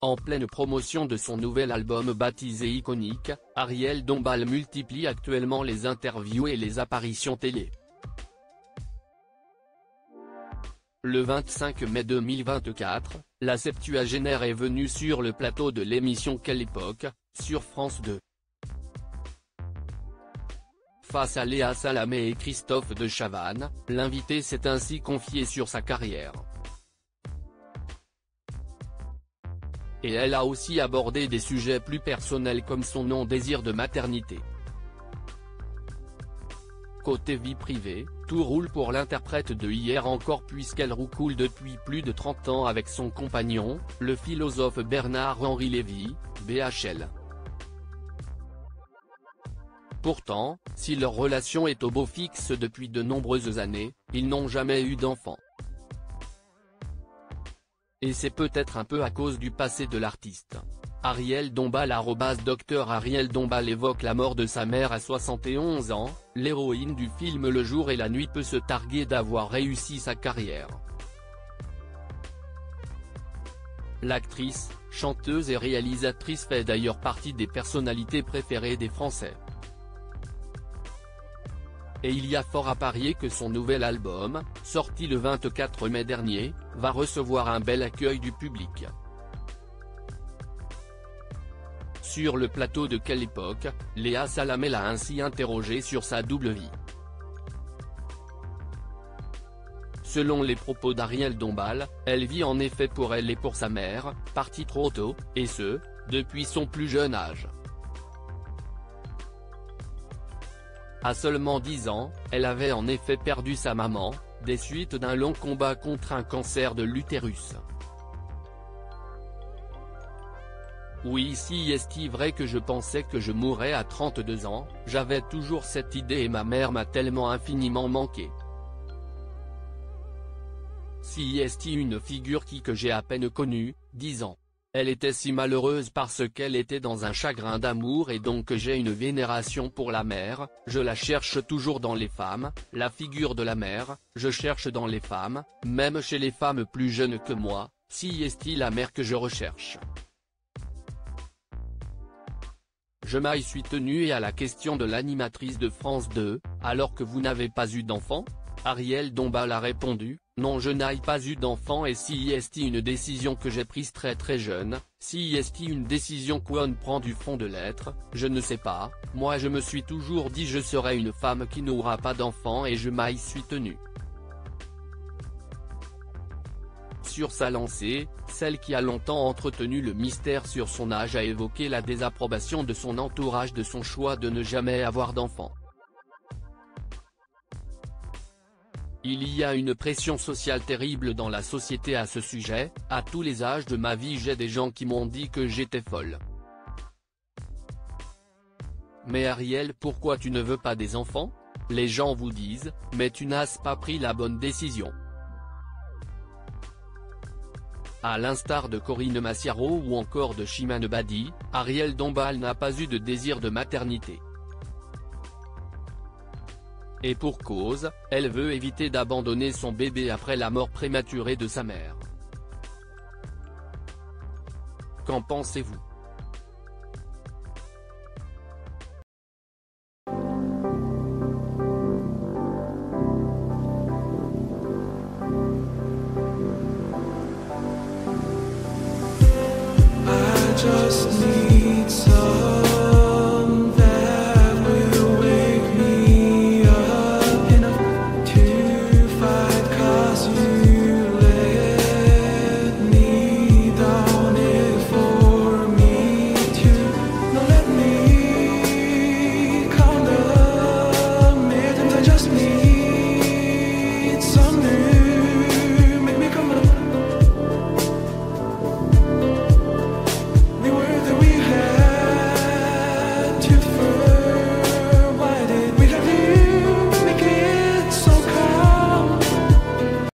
En pleine promotion de son nouvel album baptisé Iconique, Ariel Dombal multiplie actuellement les interviews et les apparitions télé. Le 25 mai 2024, la septuagénaire est venue sur le plateau de l'émission Quelle époque, sur France 2. Face à Léa Salamé et Christophe de Chavannes, l'invité s'est ainsi confié sur sa carrière. Et elle a aussi abordé des sujets plus personnels comme son non-désir de maternité. Côté vie privée, tout roule pour l'interprète de Hier encore puisqu'elle roucoule depuis plus de 30 ans avec son compagnon, le philosophe Bernard-Henri Lévy, BHL. Pourtant, si leur relation est au beau fixe depuis de nombreuses années, ils n'ont jamais eu d'enfant. Et c'est peut-être un peu à cause du passé de l'artiste. Ariel Dombal @Dr Ariel Dombal évoque la mort de sa mère à 71 ans, l'héroïne du film Le jour et la nuit peut se targuer d'avoir réussi sa carrière. L'actrice, chanteuse et réalisatrice fait d'ailleurs partie des personnalités préférées des Français. Et il y a fort à parier que son nouvel album, sorti le 24 mai dernier, va recevoir un bel accueil du public. Sur le plateau de Quelle époque, Léa Salamé l'a ainsi interrogée sur sa double vie. Selon les propos d'Ariel Dombal, elle vit en effet pour elle et pour sa mère, partie trop tôt, et ce, depuis son plus jeune âge. À seulement 10 ans, elle avait en effet perdu sa maman, des suites d'un long combat contre un cancer de l'utérus. Oui, si est vrai que je pensais que je mourrais à 32 ans, j'avais toujours cette idée et ma mère m'a tellement infiniment manqué. Si est une figure que j'ai à peine connue, 10 ans. Elle était si malheureuse parce qu'elle était dans un chagrin d'amour et donc j'ai une vénération pour la mère, je la cherche toujours dans les femmes, la figure de la mère, je cherche dans les femmes, même chez les femmes plus jeunes que moi, si est la mère que je recherche. Je m'y suis tenu et à la question de l'animatrice de France 2, alors que vous n'avez pas eu d'enfant ? Ariel Dombal a répondu, non je n'ai pas eu d'enfant et si est une décision que j'ai prise très jeune, si est une décision qu'on prend du fond de l'être, je ne sais pas, moi je me suis toujours dit je serai une femme qui n'aura pas d'enfant et je m'y suis tenu. Sur sa lancée, celle qui a longtemps entretenu le mystère sur son âge a évoqué la désapprobation de son entourage de son choix de ne jamais avoir d'enfant. Il y a une pression sociale terrible dans la société à ce sujet, à tous les âges de ma vie j'ai des gens qui m'ont dit que j'étais folle. Mais Ariel, pourquoi tu ne veux pas des enfants ? Les gens vous disent, mais tu n'as pas pris la bonne décision. À l'instar de Corinne Massiaro ou encore de Chimane Badi, Ariel Dombal n'a pas eu de désir de maternité. Et pour cause, elle veut éviter d'abandonner son bébé après la mort prématurée de sa mère. Qu'en pensez-vous ?